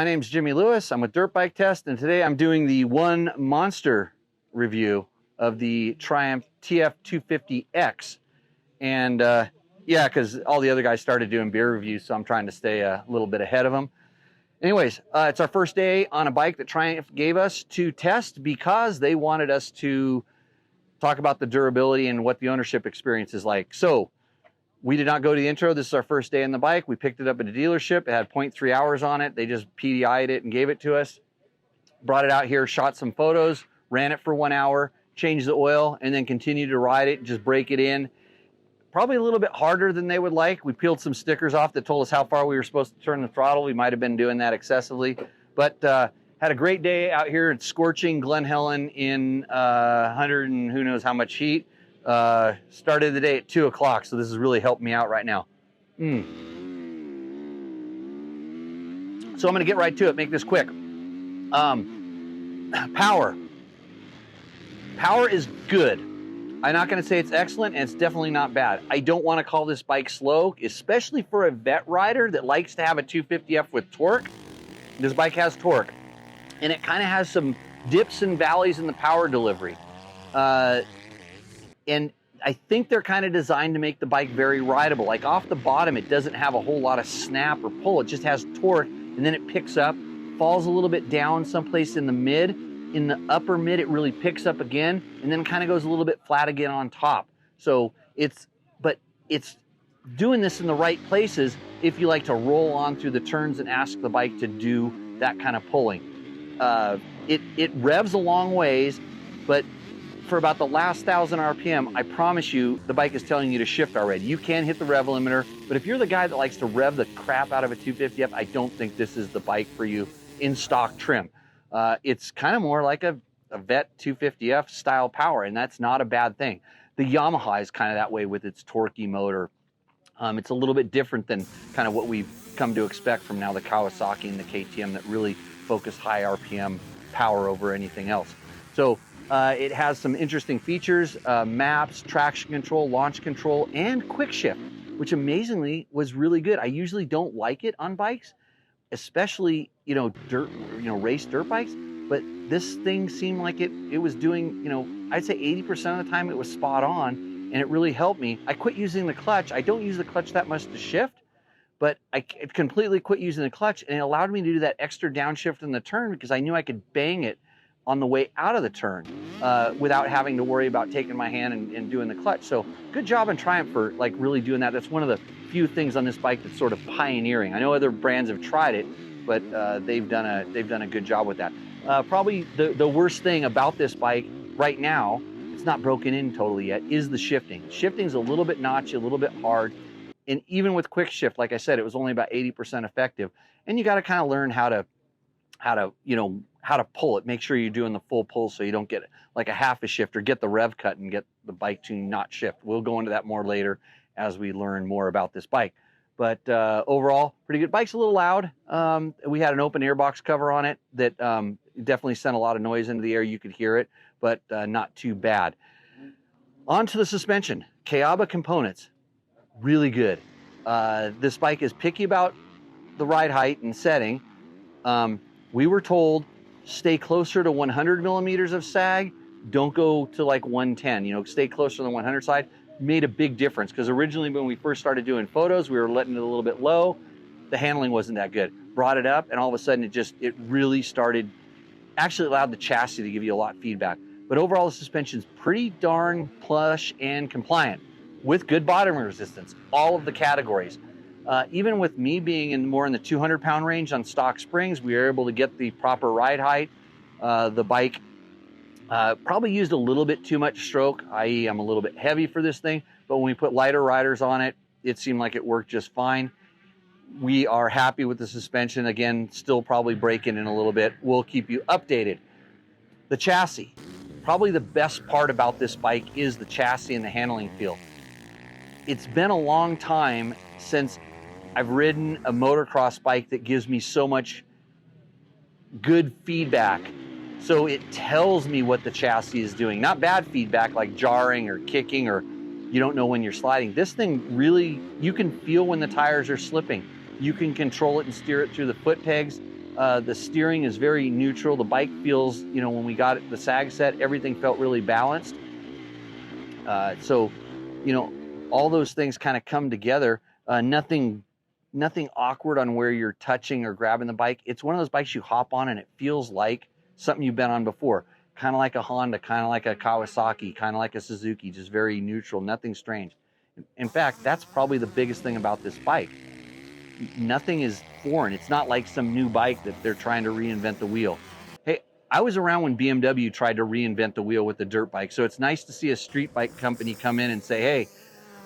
my name's Jimmy Lewis. I'm with Dirt Bike Test, and today I'm doing the one monster review of the Triumph TF250X. And yeah, because all the other guys started doing beer reviews, so I'm trying to stay a little bit ahead of them. Anyways, it's our first day on a bike that Triumph gave us to test because they wanted us to talk about the durability and what the ownership experience is like. So we did not go to the intro. This is our first day on the bike. We picked it up at a dealership. It had 0.3 hours on it. They just PDI'd it and gave it to us. Brought it out here, shot some photos, ran it for 1 hour, changed the oil, and then continued to ride it, just break it in. Probably a little bit harder than they would like. We peeled some stickers off that told us how far we were supposed to turn the throttle. We might have been doing that excessively. But had a great day out here at scorching Glen Helen in 100 and who knows how much heat. Started the day at 2 o'clock, so this has really helped me out right now. So I'm going to get right to it, make this quick. Power is good. I'm not going to say it's excellent, and it's definitely not bad. I don't want to call this bike slow, especially for a vet rider that likes to have a 250F with torque. This bike has torque, and it kind of has some dips and valleys in the power delivery. And I think they're kind of designed to make the bike very rideable. Like off the bottom, it doesn't have a whole lot of snap or pull. It just has torque, and then it picks up, falls a little bit down someplace in the mid. In the upper mid, it really picks up again, and then kind of goes a little bit flat again on top. So it's doing this in the right places if you like to roll on through the turns and ask the bike to do that kind of pulling. It revs a long ways, but for about the last 1,000 RPM, I promise you, the bike is telling you to shift already. You can hit the rev limiter, but if you're the guy that likes to rev the crap out of a 250F, I don't think this is the bike for you in stock trim. It's kind of more like a vet 250F style power, and that's not a bad thing. The Yamaha is kind of that way with its torquey motor. It's a little bit different than kind of what we've come to expect from now the Kawasaki and the KTM that really focus high RPM power over anything else. So it has some interesting features, maps, traction control, launch control, and quick shift, which amazingly was really good. I usually don't like it on bikes, especially, race dirt bikes, but this thing seemed like it was doing, I'd say 80% of the time it was spot on, and it really helped me. I quit using the clutch. I don't use the clutch that much to shift, but I completely quit using the clutch, and it allowed me to do that extra downshift in the turn because I knew I could bang it on the way out of the turn without having to worry about taking my hand and doing the clutch. So good job on Triumph for like really doing that. That's one of the few things on this bike that's sort of pioneering. I know other brands have tried it, but they've done a good job with that. Probably the worst thing about this bike right now, it's not broken in totally yet, is the shifting. Shifting's a little bit notchy, a little bit hard. And even with quick shift, like I said, it was only about 80% effective. And you got to kind of learn how to pull it. Make sure you're doing the full pull so you don't get like a half a shift or get the rev cut and get the bike to not shift. We'll go into that more later as we learn more about this bike. But overall, pretty good. Bike's a little loud. We had an open air box cover on it that definitely sent a lot of noise into the air. You could hear it, but not too bad. On to the suspension. Kayaba components, really good. This bike is picky about the ride height and setting. We were told stay closer to 100 millimeters of sag. Don't go to like 110, stay closer to the 100 side. Made a big difference because originally when we first started doing photos, we were letting it a little bit low. The handling wasn't that good. Brought it up and all of a sudden it really started, actually allowed the chassis to give you a lot of feedback. But overall the suspension's pretty darn plush and compliant with good bottom resistance, all of the categories. Even with me being more in the 200-pound range on stock springs, we were able to get the proper ride height. The bike probably used a little bit too much stroke, i.e. I'm a little bit heavy for this thing, but when we put lighter riders on it, it seemed like it worked just fine. We are happy with the suspension. Again, still probably breaking in a little bit. We'll keep you updated. The chassis. Probably the best part about this bike is the chassis and the handling feel. It's been a long time since I've ridden a motocross bike that gives me so much good feedback. So it tells me what the chassis is doing. Not bad feedback like jarring or kicking or you don't know when you're sliding. This thing really, you can feel when the tires are slipping. You can control it and steer it through the foot pegs. The steering is very neutral. The bike feels, you know, when we got it, the sag set, everything felt really balanced. So, you know, all those things kind of come together. Nothing awkward on where you're touching or grabbing the bike. It's one of those bikes you hop on and it feels like something you've been on before. Kind of like a Honda, kind of like a Kawasaki, kind of like a Suzuki, just very neutral, nothing strange. In fact, that's probably the biggest thing about this bike. Nothing is foreign. It's not like some new bike that they're trying to reinvent the wheel. Hey, I was around when BMW tried to reinvent the wheel with the dirt bike, so it's nice to see a street bike company come in and say, hey,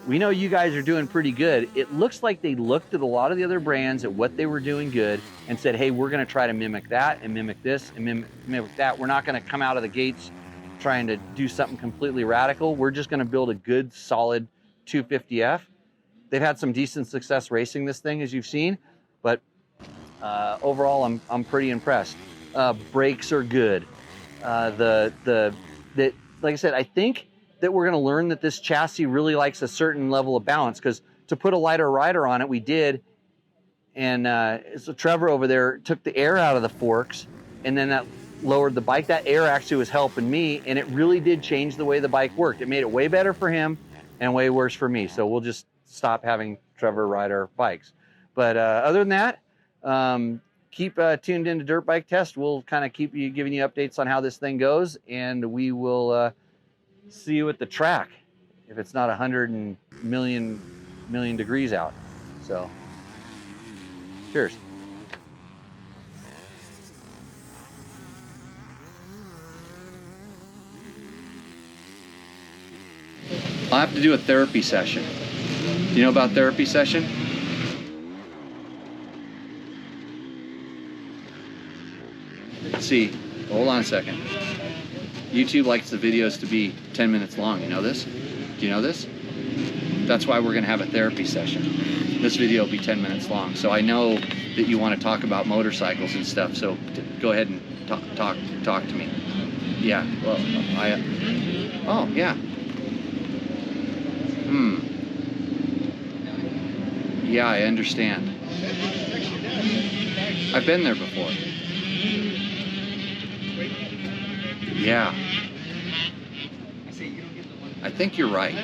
we know you guys are doing pretty good. It looks like they looked at a lot of the other brands at what they were doing good and said, hey, we're going to try to mimic that and mimic this and mimic that. We're not going to come out of the gates trying to do something completely radical. We're just going to build a good, solid 250F. They've had some decent success racing this thing, as you've seen, but overall, I'm pretty impressed. Brakes are good. Like I said, I think that we're going to learn that this chassis really likes a certain level of balance, because to put a lighter rider on it, we did. And so Trevor over there took the air out of the forks, and then that lowered the bike. That air actually was helping me, and it really did change the way the bike worked. It made it way better for him and way worse for me. So we'll just stop having Trevor ride our bikes. But other than that, keep tuned into Dirt Bike Test. We'll kind of keep giving you updates on how this thing goes, and we will see you at the track if it's not 100 million degrees out. So cheers. I'll have to do a therapy session. You know about therapy session? Let's see, hold on a second. YouTube likes the videos to be 10 minutes long, you know this? Do you know this? That's why we're gonna have a therapy session. This video will be 10 minutes long, so I know that you want to talk about motorcycles and stuff, so go ahead and talk to me. Yeah, well, oh, yeah. Yeah, I understand. I've been there before. Yeah. I think you're right.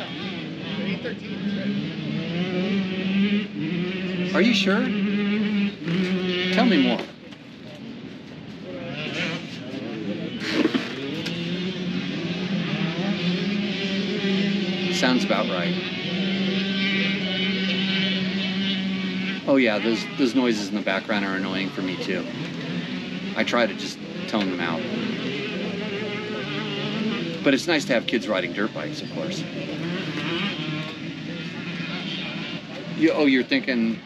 Are you sure? Tell me more. Sounds about right. Oh yeah, those noises in the background are annoying for me too. I try to just tone them out. But it's nice to have kids riding dirt bikes, of course. You're thinking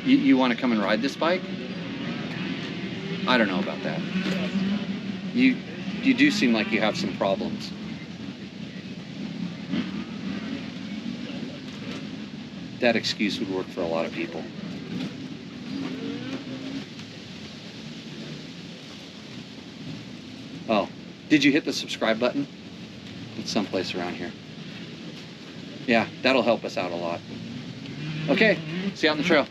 you want to come and ride this bike? I don't know about that. You do seem like you have some problems. That excuse would work for a lot of people. Oh, did you hit the subscribe button? It's someplace around here. Yeah, that'll help us out a lot. Okay, see you on the trail.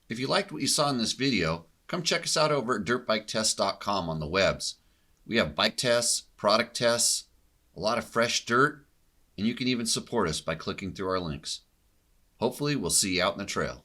If you liked what you saw in this video, come check us out over at dirtbiketest.com on the webs. We have bike tests, product tests, a lot of fresh dirt, and you can even support us by clicking through our links. Hopefully we'll see you out in the trail.